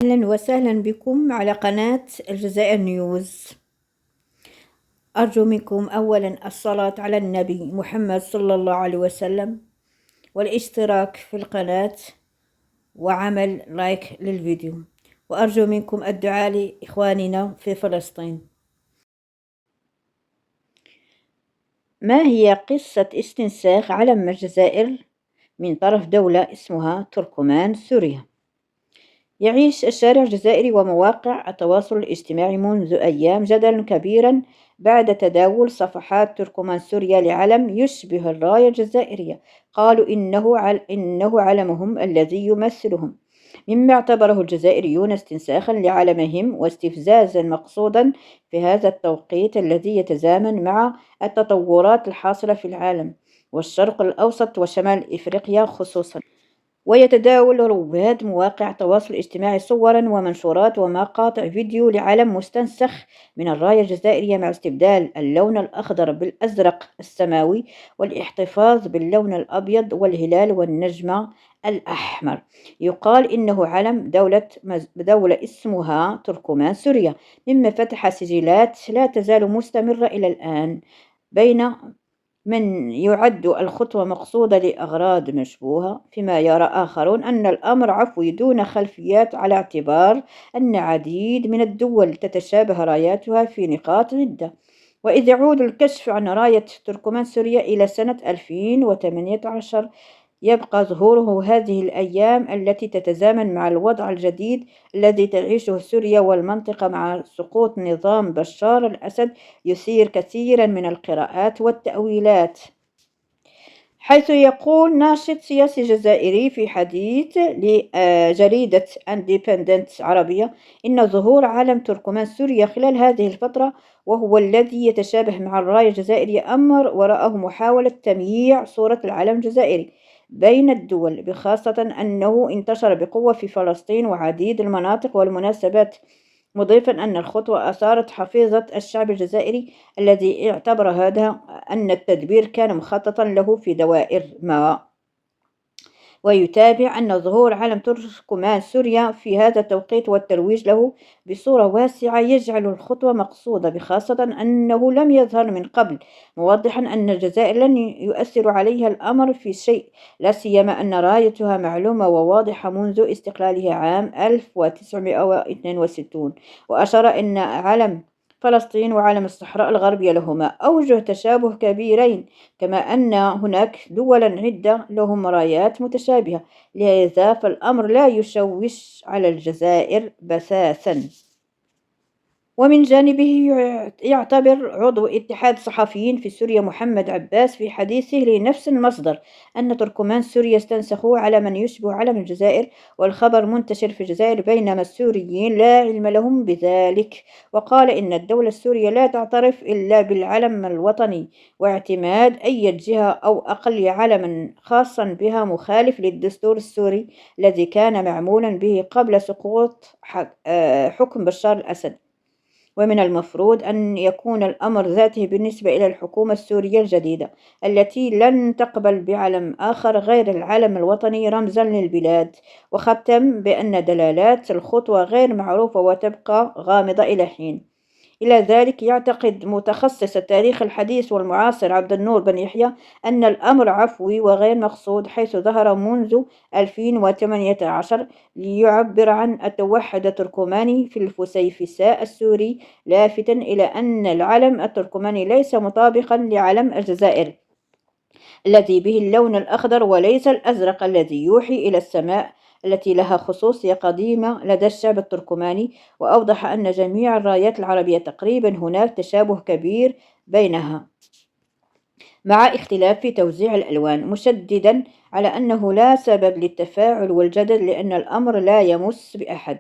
أهلا وسهلا بكم على قناة الجزائر نيوز. أرجو منكم أولا الصلاة على النبي محمد صلى الله عليه وسلم، والاشتراك في القناة وعمل لايك للفيديو، وأرجو منكم الدعاء لإخواننا في فلسطين. ما هي قصة استنساخ علم الجزائر من طرف دولة اسمها تركمان سوريا؟ يعيش الشارع الجزائري ومواقع التواصل الاجتماعي منذ أيام جدلا كبيرا بعد تداول صفحات تركمان سوريا لعلم يشبه الراية الجزائرية. قالوا إنه علمهم الذي يمثلهم، مما اعتبره الجزائريون استنساخا لعلمهم واستفزازا مقصودا في هذا التوقيت الذي يتزامن مع التطورات الحاصلة في العالم والشرق الأوسط وشمال إفريقيا خصوصا. ويتداول رواد مواقع التواصل الاجتماعي صورا ومنشورات ومقاطع فيديو لعلم مستنسخ من الراية الجزائرية مع استبدال اللون الأخضر بالأزرق السماوي والاحتفاظ باللون الأبيض والهلال والنجمة الأحمر. يقال إنه علم دولة اسمها تركمان سوريا، مما فتح سجلات لا تزال مستمرة إلى الآن بين من يعد الخطوة مقصودة لأغراض مشبوهة، فيما يرى آخرون أن الأمر عفوي دون خلفيات، على اعتبار أن عديد من الدول تتشابه راياتها في نقاط عدة. وإذ يعود الكشف عن راية تركمان سوريا إلى سنة 2018، يبقى ظهوره هذه الأيام التي تتزامن مع الوضع الجديد الذي تعيشه سوريا والمنطقة مع سقوط نظام بشار الأسد يثير كثيرا من القراءات والتأويلات، حيث يقول ناشط سياسي جزائري في حديث لجريدة اندبندنت عربية إن ظهور علم تركمان سوريا خلال هذه الفترة، وهو الذي يتشابه مع الراية الجزائرية، أمر وراءه محاولة تمييع صورة العلم الجزائري بين الدول، بخاصة أنه انتشر بقوة في فلسطين وعديد المناطق والمناسبات، مضيفا أن الخطوة أثارت حفيظة الشعب الجزائري الذي اعتبر هذا أن التدبير كان مخططا له في دوائر ما. ويتابع أن ظهور علم تركمان سوريا في هذا التوقيت والترويج له بصورة واسعة يجعل الخطوة مقصودة، بخاصة أنه لم يظهر من قبل، موضحا أن الجزائر لن يؤثر عليها الأمر في شيء، لا سيما أن رايتها معلومة وواضحة منذ استقلالها عام 1962. وأشار أن علم فلسطين وعلم الصحراء الغربية لهما أوجه تشابه كبيرين، كما أن هناك دولا عدة لهم رايات متشابهة، لهذا فالأمر لا يشوش على الجزائر بثاثا. ومن جانبه يعتبر عضو اتحاد الصحفيين في سوريا محمد عباس في حديثه لنفس المصدر أن تركمان سوريا استنسخوا على من يشبه علم الجزائر، والخبر منتشر في الجزائر بينما السوريين لا علم لهم بذلك. وقال إن الدولة السورية لا تعترف إلا بالعلم الوطني، واعتماد أي جهة أو أقل علم خاصا بها مخالف للدستور السوري الذي كان معمولا به قبل سقوط حكم بشار الأسد. ومن المفروض أن يكون الأمر ذاته بالنسبة إلى الحكومة السورية الجديدة التي لن تقبل بعلم آخر غير العلم الوطني رمزا للبلاد. وختم بأن دلالات الخطوة غير معروفة وتبقى غامضة إلى حين. إلى ذلك يعتقد متخصص التاريخ الحديث والمعاصر عبد النور بن يحيى أن الأمر عفوي وغير مقصود، حيث ظهر منذ 2018 ليعبر عن التوحد التركماني في الفسيفساء السوري، لافتا إلى أن العلم التركماني ليس مطابقا لعلم الجزائر الذي به اللون الأخضر وليس الأزرق الذي يوحي إلى السماء التي لها خصوصية قديمة لدى الشعب التركماني. وأوضح أن جميع الرايات العربية تقريبا هناك تشابه كبير بينها مع اختلاف في توزيع الألوان، مشددا على أنه لا سبب للتفاعل والجدل لأن الأمر لا يمس بأحد.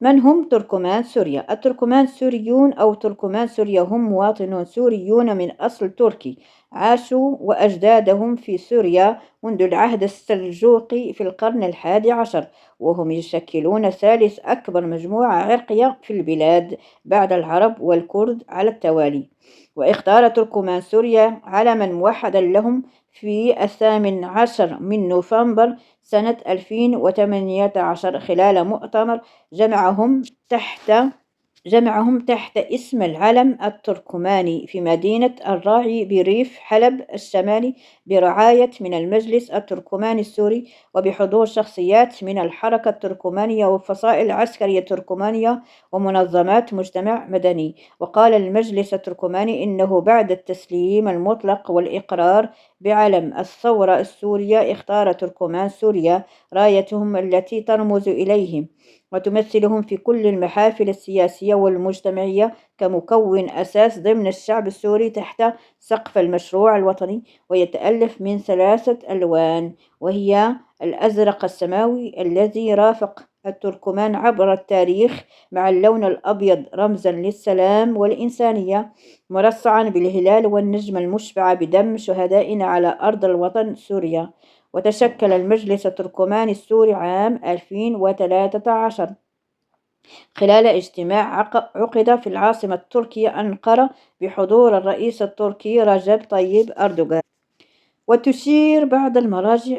من هم تركمان سوريا؟ التركمان سوريون أو تركمان سوريا هم مواطنون سوريون من أصل تركي عاشوا وأجدادهم في سوريا منذ العهد السلجوقي في القرن 11، وهم يشكلون ثالث أكبر مجموعة عرقية في البلاد بعد العرب والكرد على التوالي. واختار تركمان سوريا علما موحدا لهم في 18 من نوفمبر سنة 2018 خلال مؤتمر جمعهم تحت اسم العلم التركماني في مدينة الراعي بريف حلب الشمالي، برعاية من المجلس التركماني السوري، وبحضور شخصيات من الحركة التركمانية والفصائل العسكرية التركمانية ومنظمات مجتمع مدني. وقال المجلس التركماني إنه بعد التسليم المطلق والإقرار بعلم الثورة السورية، اختار تركمان سوريا رايتهم التي ترمز إليهم وتمثلهم في كل المحافل السياسية والمجتمعية كمكون أساس ضمن الشعب السوري تحت سقف المشروع الوطني، ويتألف من 3 ألوان، وهي الأزرق السماوي الذي رافق التركمان عبر التاريخ، مع اللون الأبيض رمزا للسلام والإنسانية، مرصعا بالهلال والنجم المشبعة بدم شهدائنا على أرض الوطن سوريا. وتشكل المجلس التركماني السوري عام 2013 خلال اجتماع عقد في العاصمة التركية أنقرة بحضور الرئيس التركي رجب طيب أردوغان. وتشير بعض المراجع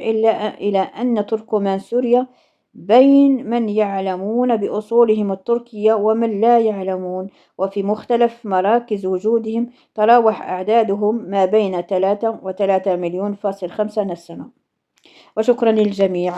إلى أن تركمان سوريا بين من يعلمون بأصولهم التركية ومن لا يعلمون، وفي مختلف مراكز وجودهم تراوح أعدادهم ما بين 3 و3 مليون فاصل 5 نسمة. وشكرا للجميع.